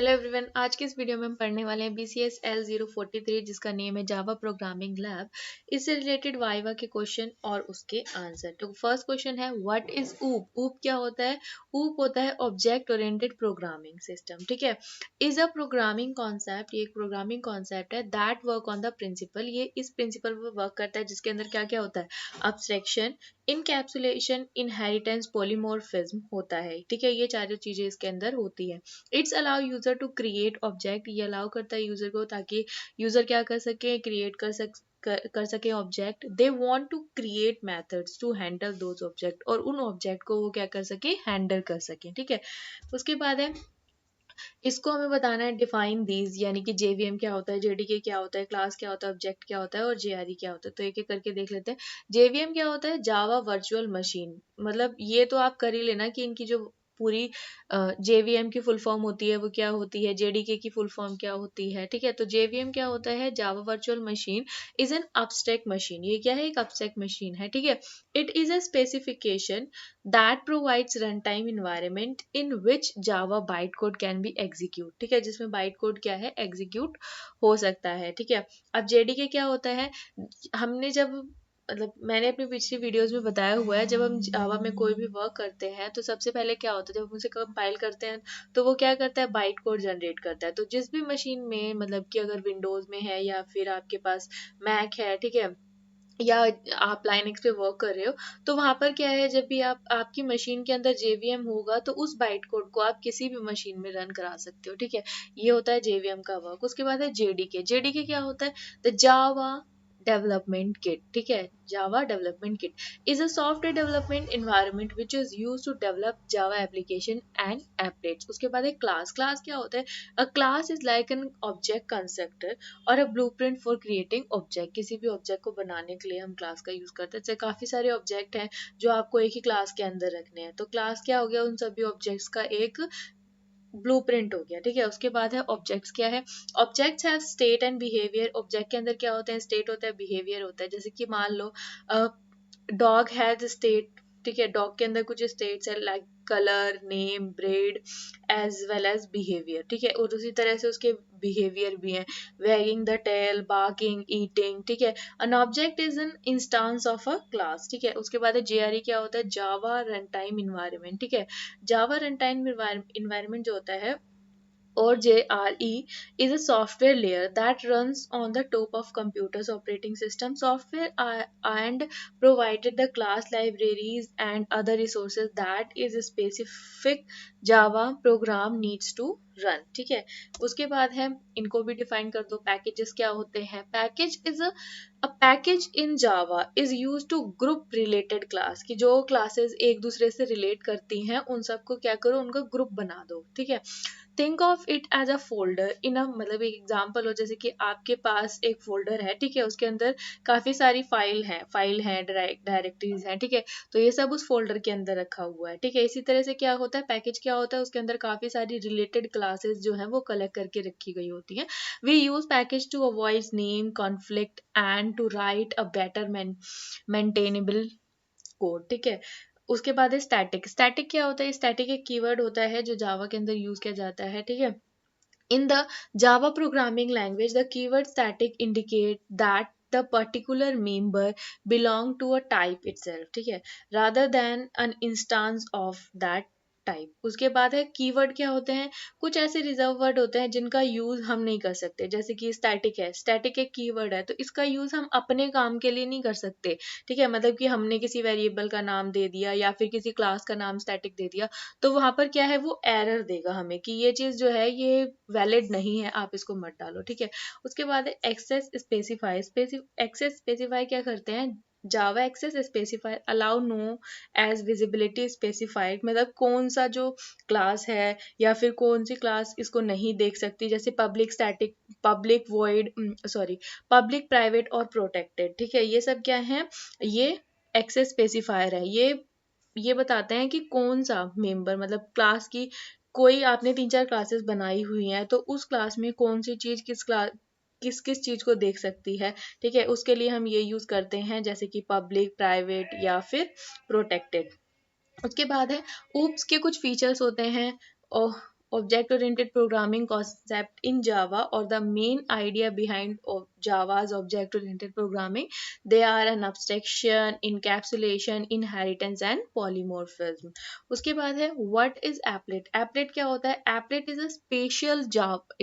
Hello everyone, आज के इस वीडियो में हम पढ़ने वाले हैं BCS L043 जिसका नेम है जावा प्रोग्रामिंग लैब। इससे रिलेटेड वाइवा के क्वेश्चन और उसके आंसर। तो फर्स्ट क्वेश्चन है व्हाट इज ऊप। ऊप क्या होता है? ऊप होता है ऑब्जेक्ट ओरिएंटेड प्रोग्रामिंग सिस्टम। ठीक है, इज अ प्रोग्रामिंग कॉन्सेप्ट। ये एक प्रोग्रामिंग कॉन्सेप्ट है that work on the principle. ये इस प्रिंसिपल पर वर्क करता है जिसके अंदर क्या क्या होता है? अब्स्ट्रैक्शन, इनकैप्सुलेशन, इनहेरिटेंस, पॉलीमॉर्फिज्म होता है। ठीक है, ये चारों चीजें इसके अंदर होती है। It's allow user to create object. ये अलाउ करता है यूजर को ताकि यूजर क्या कर सके? क्रिएट कर सके object. They want to create methods to handle those object, और उन ऑब्जेक्ट को वो क्या कर सके? हैंडल कर सके। ठीक है, उसके बाद है इसको हमें बताना है डिफाइन दीज, यानी कि जेवीएम क्या होता है, जेडीके क्या होता है, क्लास क्या होता है, ऑब्जेक्ट क्या होता है और जेआरई क्या होता है। तो एक एक करके देख लेते हैं। जेवीएम क्या होता है? Java virtual machine. मतलब ये तो आप कर ही लेना कि इनकी जो पूरी जेवीएम की फुल फॉर्म होती है वो क्या होती है, जेडीके की फुल फॉर्म क्या होती है। ठीक है, तो जेवीएम क्या होता है? Java virtual machine is an abstract machine. ये क्या है? एक abstract मशीन है। ठीक है, it is a specification that provides runtime environment in which Java bytecode can be execute। ठीक है, जिसमें bytecode क्या है? एग्जीक्यूट हो सकता है। ठीक है, अब जेडीके क्या होता है? हमने जब मतलब मैंने अपनी पिछली वीडियोस में बताया हुआ है, जब हम जावा में कोई भी वर्क करते हैं तो सबसे पहले क्या होता है, जब हम उसे कंपाइल करते हैं तो वो क्या करता है? बाइट कोड जनरेट करता है। तो जिस भी मशीन में, मतलब कि अगर विंडोज में है या फिर आपके पास मैक है, ठीक है, या आप लाइनक्स पे वर्क कर रहे हो, तो वहां पर क्या है, जब भी आप आपकी मशीन के अंदर जेवीएम होगा तो उस बाइट कोड को आप किसी भी मशीन में रन करा सकते हो। ठीक है, ये होता है जेवीएम का वर्क। उसके बाद है जेडीके। जेडीके क्या होता है? The Java development kit. ठीक है, Java development kit is a software development environment which is use to develop Java application and applets. उसके बाद है क्लास। क्लास क्या होता है? A class is like an object constructor और a blueprint for creating object. किसी भी object को बनाने के लिए हम क्लास का यूज करते हैं। जैसे काफी सारे ऑब्जेक्ट हैं जो आपको एक ही क्लास के अंदर रखने हैं, तो क्लास क्या हो गया? उन सभी ऑब्जेक्ट्स का एक ब्लूप्रिंट हो गया। ठीक है, उसके बाद है ऑब्जेक्ट्स। क्या है? Objects have state and behaviour. Object के अंदर क्या होते हैं? स्टेट होता है, बिहेवियर होता है। जैसे कि मान लो डॉग हैज स्टेट। ठीक है, डॉग के अंदर कुछ स्टेट्स है like colour, name, breed as well as behaviour. ठीक है, और उसी तरह से उसके बिहेवियर भी हैं, wagging the tail, barking, eating. ठीक है, an object is an instance of a class. ठीक है, उसके बाद जेआरई क्या होता है? Java runtime environment. ठीक है, जावा रन टाइम इन्वायरमेंट जो होता है, or JRE, is a software layer that runs on the top of computer's operating system. Software and provided the class libraries and other resources that is a specific Java program needs to run। ठीक है, उसके बाद है, इनको भी define कर दो। Packages क्या होते हैं? Package is a package in Java is use to group related class. की जो क्लासेस एक दूसरे से रिलेट करती हैं उन सबको क्या करो? उनका ग्रुप बना दो। ठीक है, think of it as a folder in a, मतलब एक एग्जांपल हो, जैसे कि आपके पास एक फोल्डर है। ठीक है, उसके अंदर काफी सारी फाइल है, डायरेक्टरीज हैं। ठीक है, तो ये सब उस फोल्डर के अंदर रखा हुआ है। ठीक है, इसी तरह से क्या होता है? पैकेज क्या होता है? उसके अंदर काफी सारी रिलेटेड क्लासेस जो है वो कलेक्ट करके रखी गई होती हैं। We use package to avoid name conflict and to write a better maintainable code. ठीक है, उसके बाद है स्टैटिक। स्टैटिक क्या होता है? स्टैटिक एक कीवर्ड होता है जो जावा के अंदर यूज किया जाता है। ठीक है, in the Java programming language, the keyword static indicate that the particular member belong to a type itself। ठीक है, rather than an instance of that type. उसके बाद है कीवर्ड। क्या होते हैं? कुछ ऐसे रिजर्व वर्ड होते हैं जिनका यूज हम नहीं कर सकते, जैसे कि स्टैटिक है। स्टैटिक एक कीवर्ड है तो इसका यूज हम अपने काम के लिए नहीं कर सकते। ठीक है, मतलब कि हमने किसी वेरिएबल का नाम दे दिया या फिर किसी क्लास का नाम स्टैटिक दे दिया तो वहां पर क्या है? वो एरर देगा हमें कि ये चीज जो है ये वैलिड नहीं है, आप इसको मत डालो। ठीक है, उसके बाद है एक्सेस स्पेसिफाई। एक्सेस स्पेसिफाई क्या करते हैं? Java access specifier allow no as visibility specified, मतलब कौन सा जो क्लास है या फिर कौन सी क्लास इसको नहीं देख सकती, जैसे public static, public void, sorry, public, private और प्रोटेक्टेड। ठीक है, ये सब क्या है? ये एक्सेस स्पेसिफायर है। ये बताते हैं कि कौन सा मेंबर, मतलब क्लास की कोई आपने 3-4 क्लासेस बनाई हुई हैं तो उस क्लास में कौन सी चीज किस किस चीज को देख सकती है। ठीक है, उसके लिए हम ये यूज करते हैं जैसे कि पब्लिक, प्राइवेट या फिर प्रोटेक्टेड। उसके बाद है ऊप्स के कुछ फीचर्स होते हैं। object oriented programming concept in Java, or the main idea behind Java's object oriented programming. They are an abstraction, encapsulation, inheritance and polymorphism. उसके बाद है what is applet. Applet क्या होता है? Applet is a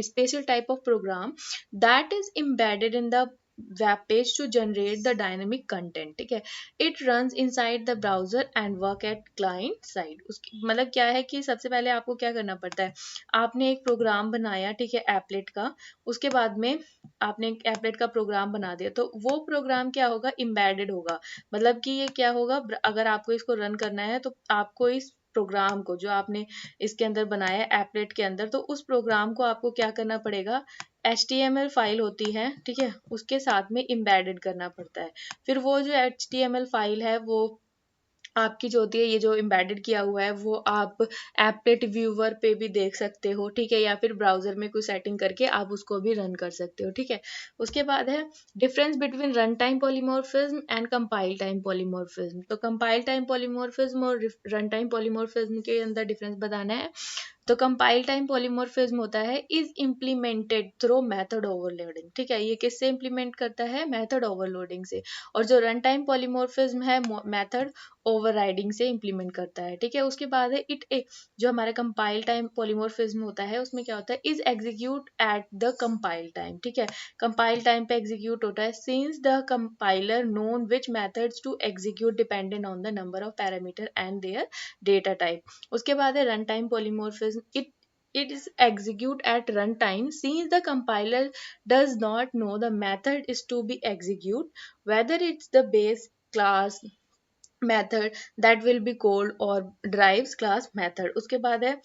special type of program that is embedded in the web page to generate the dynamic content. ठीक है, it runs inside the browser and work at client side. उसकी मतलब क्या है कि सबसे पहले आपको क्या करना पड़ता है, आपने एक प्रोग्राम बनाया, ठीक है, एप्लेट का, उसके बाद में आपने एक एप्लेट का प्रोग्राम बना दिया, तो वो प्रोग्राम क्या होगा, एम्बेडेड होगा। मतलब कि ये क्या होगा, अगर आपको इसको रन करना है तो आपको इस प्रोग्राम को जो आपने इसके अंदर बनाया एप्लेट के अंदर, तो उस प्रोग्राम को आपको क्या करना पड़ेगा, HTML फाइल होती है, ठीक है, उसके साथ में एम्बेडेड करना पड़ता है। फिर वो जो HTML फाइल है वो आपकी जो होती है, ये जो एम्बेडेड किया हुआ है वो आप एप्लेट व्यूवर पे भी देख सकते हो, ठीक है, या फिर ब्राउजर में कोई सेटिंग करके आप उसको भी रन कर सकते हो, ठीक है। उसके बाद है difference between run time polymorphism and compile time polymorphism. तो कंपाइल टाइम पॉलीमॉर्फिज्म और रन टाइम पॉलीमॉर्फिज्म के अंदर डिफरेंस बताना है। तो कंपाइल टाइम पॉलीमॉर्फिज्म होता है is implemented through method overloading, ठीक है, ये किससे इम्प्लीमेंट करता है, मेथड ओवरलोडिंग से। और जो रन टाइम पॉलीमॉर्फिज्म है मेथड ओवरराइडिंग से इम्प्लीमेंट करता है, ठीक है। उसके बाद है जो हमारा कंपाइल टाइम पॉलीमॉर्फिज्म होता है उसमें क्या होता है, is execute at the compile time, ठीक है, कंपाइल टाइम पे एग्जीक्यूट होता है since the compiler known which methods to execute dependent on the number of parameter and their data type. उसके बाद है run time polymorphism, it is execute at runtime since the compiler does not know the method is to be execute, whether it's the base class method that will be called or drives class method. उसके बाद है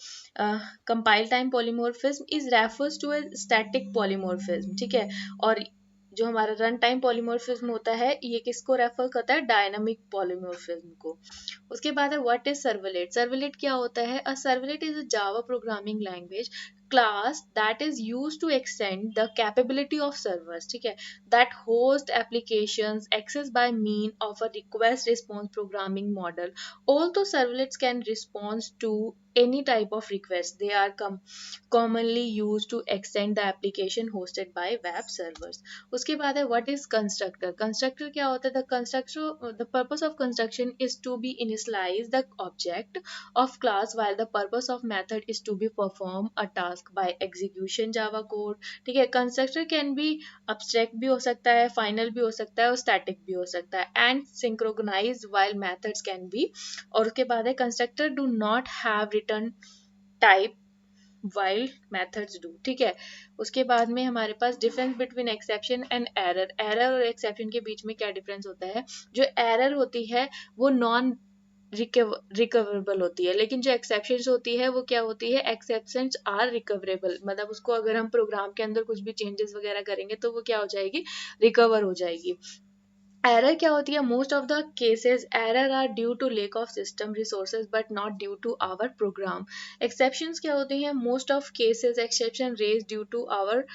compile time polymorphism is refers to a static polymorphism, ठीक है। और जो हमारा run time polymorphism होता है ये किसको रेफर करता है, डायनामिक पॉलीमॉर्फिज्म को। उसके बाद है व्हाट इज सर्वलेट। सर्वलेट क्या होता है, अ servlet is a Java programming language class that is used to extend the capability of servers, ठीक है, that host applications access by mean of a request response programming model. Although servlets can respond to any type of request, they are commonly used to extend the application hosted by web servers. उसके बाद है what is constructor. Constructor क्या होता है, the purpose of construction is to be initialize the object of class while the purpose of method is to be perform a task by execution java code, ठीक है। constructor can be abstract भी हो सकता है, final भी हो सकता है और static भी हो सकता है, and synchronized while methods can be। और उसके बाद है constructor do not have return type while methods do, ठीक है। उसके बाद में हमारे पास difference between exception and error. Error और एक्सेप्शन के बीच में क्या डिफरेंस होता है, जो एरर होती है वो नॉन रिकवरेबल होती है, लेकिन जो एक्सेप्शंस होती है वो क्या होती है, एक्सेप्शंस आर रिकवरेबल, मतलब उसको अगर हम प्रोग्राम के अंदर कुछ भी चेंजेस वगैरह करेंगे तो वो क्या हो जाएगी, रिकवर हो जाएगी। एरर क्या होती है, most of the cases error are due to lack of system resources but not due to our program. Exceptions क्या होती हैं, most of cases exception raise due to our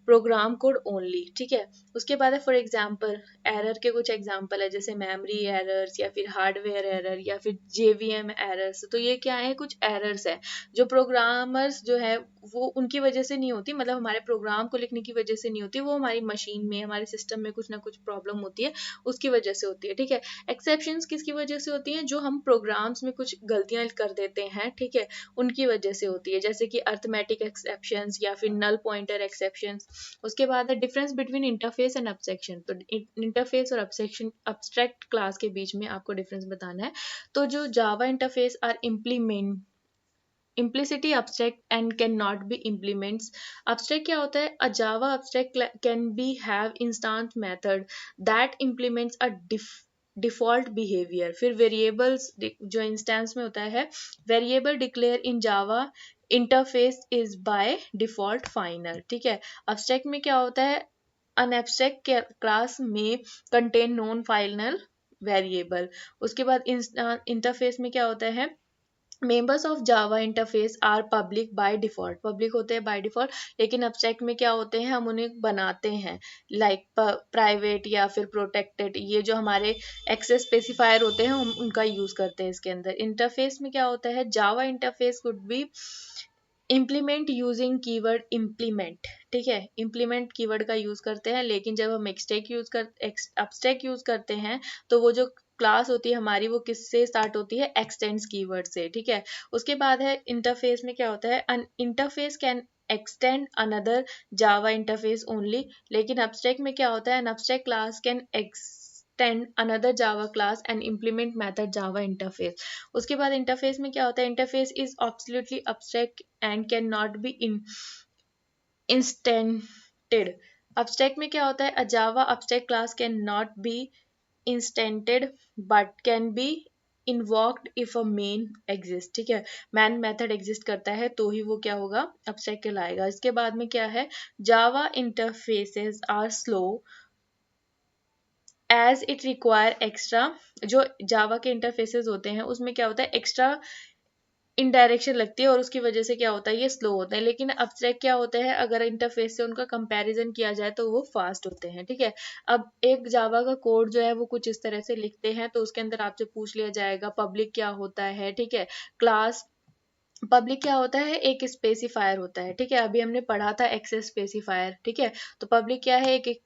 program code only, ठीक है। उसके बाद है फॉर एग्जांपल, एरर के कुछ एग्जांपल है जैसे मेमोरी एरर्स या फिर हार्डवेयर एरर या फिर जेवीएम एरर्स। तो ये क्या है, कुछ एरर्स है जो प्रोग्रामर्स जो है वो उनकी वजह से नहीं होती, मतलब हमारे प्रोग्राम को लिखने की वजह से नहीं होती, वो हमारी मशीन में हमारे सिस्टम में कुछ ना कुछ प्रॉब्लम होती है उसकी वजह से होती है, ठीक है। एक्सेप्शंस किसकी वजह से होती हैं, जो हम प्रोग्राम्स में कुछ गलतियां कर देते हैं, ठीक है, उनकी वजह से होती है, जैसे कि अर्थमेटिक एक्सेप्शंस या फिर नल पॉइंटर एक्सेप्शंस। उसके बाद है difference between interface and abstraction. तो इंटरफेस और एब्स्ट्रैक्शन एब्स्ट्रैक्ट क्लास के बीच में आपको डिफरेंस बताना है। तो जो Java interface are implicity abstract and cannot be implements. Abstract क्या होता है, a java abstract can be have instance method that implements a default behavior। फिर variables जो instance में होता है, variable declare in java interface is by default final, ठीक है। abstract में क्या होता है, an abstract class में contain non final variable। उसके बाद interface में क्या होता है, members of Java interface are public by default, public होते हैं बाय डिफॉल्ट, लेकिन एब्स्ट्रैक्ट में क्या होते हैं, हम उन्हें बनाते हैं लाइक प्राइवेट या फिर प्रोटेक्टेड। ये जो हमारे एक्सेस स्पेसिफायर होते हैं हम उनका यूज करते हैं इसके अंदर। इंटरफेस में क्या होता है, Java interface could be implement using keyword implement, ठीक है, इम्प्लीमेंट कीवर्ड का यूज करते हैं, लेकिन जब हम abstract यूज करते हैं तो वो जो क्लास होती है हमारी वो किससे स्टार्ट होती है, एक्सटेंड्स कीवर्ड से, ठीक है। उसके बाद है इंटरफेस में क्या होता है, an interface can extend another Java interface only, लेकिन abstract में क्या होता है, an abstract class can extend another Java class and implement method Java interface। उसके बाद इंटरफेस में क्या होता है, interface is absolutely abstract and cannot be instanted। abstract में क्या होता है, a Java abstract class cannot be instanted but can be invoked if a main exist, ठीक है, मैन मेथड एग्जिस्ट करता है तो ही वो क्या होगा, abstract कहलाएगा। इसके बाद में क्या है, Java interfaces are slow as it require extra, जो जावा के इंटरफेसेस होते हैं उसमें क्या होता है, एक्स्ट्रा इनडायरेक्शन लगती है और उसकी वजह से क्या होता है, ये स्लो होता है। लेकिन abstract क्या होते हैं, अगर इंटरफेस से उनका कंपैरिजन किया जाए तो वो फास्ट होते हैं, ठीक है। अब एक जावा का कोड जो है वो कुछ इस तरह से लिखते हैं, तो उसके अंदर आपसे पूछ लिया जाएगा पब्लिक क्या होता है, ठीक है, क्लास पब्लिक क्या होता है, एक स्पेसिफायर होता है, ठीक है, अभी हमने पढ़ा था एक्सेस स्पेसिफायर, ठीक है। तो पब्लिक क्या है, एक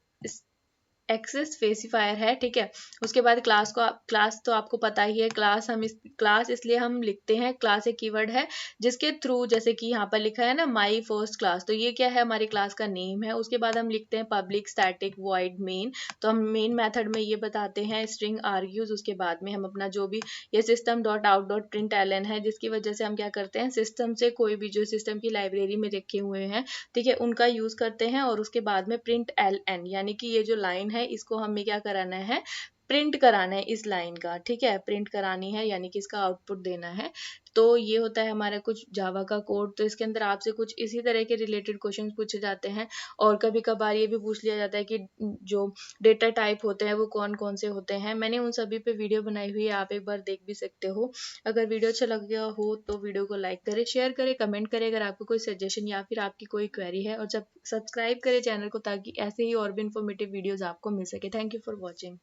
एक्सेस स्पेसिफायर है, ठीक है। उसके बाद क्लास तो आपको पता ही है, क्लास इसलिए हम लिखते हैं, क्लास एक कीवर्ड है जिसके थ्रू, जैसे कि यहाँ पर लिखा है ना माई फर्स्ट क्लास, तो ये क्या है, हमारी क्लास का नेम है। उसके बाद हम लिखते हैं पब्लिक स्टैटिक वॉइड मेन, तो हम मेन मेथड में ये बताते हैं स्ट्रिंग आर्ग्यूज। उसके बाद में हम अपना जो भी ये system dot out dot println है, जिसकी वजह से हम क्या करते हैं, सिस्टम से कोई भी जो सिस्टम की लाइब्रेरी में रखे हुए हैं, ठीक है, उनका यूज करते हैं। और उसके बाद में प्रिंट एल एन, यानी कि ये जो लाइन है इसको हमें क्या कराना है, प्रिंट कराना है इस लाइन का, ठीक है, प्रिंट करानी है, यानी कि इसका आउटपुट देना है। तो ये होता है हमारा कुछ जावा का कोड। तो इसके अंदर आपसे कुछ इसी तरह के रिलेटेड क्वेश्चन पूछे जाते हैं, और कभी कभार ये भी पूछ लिया जाता है कि जो डेटा टाइप होते हैं वो कौन कौन से होते हैं। मैंने उन सभी पे वीडियो बनाई हुई है, आप एक बार देख भी सकते हो। अगर वीडियो अच्छा लग गया हो तो वीडियो को लाइक करें, शेयर करें, कमेंट करें अगर आपको कोई सजेशन या फिर आपकी कोई क्वेरी है, और जब सब्सक्राइब करें चैनल को ताकि ऐसे ही और भी इन्फॉर्मेटिव वीडियोस आपको मिल सके। Thank you for watching.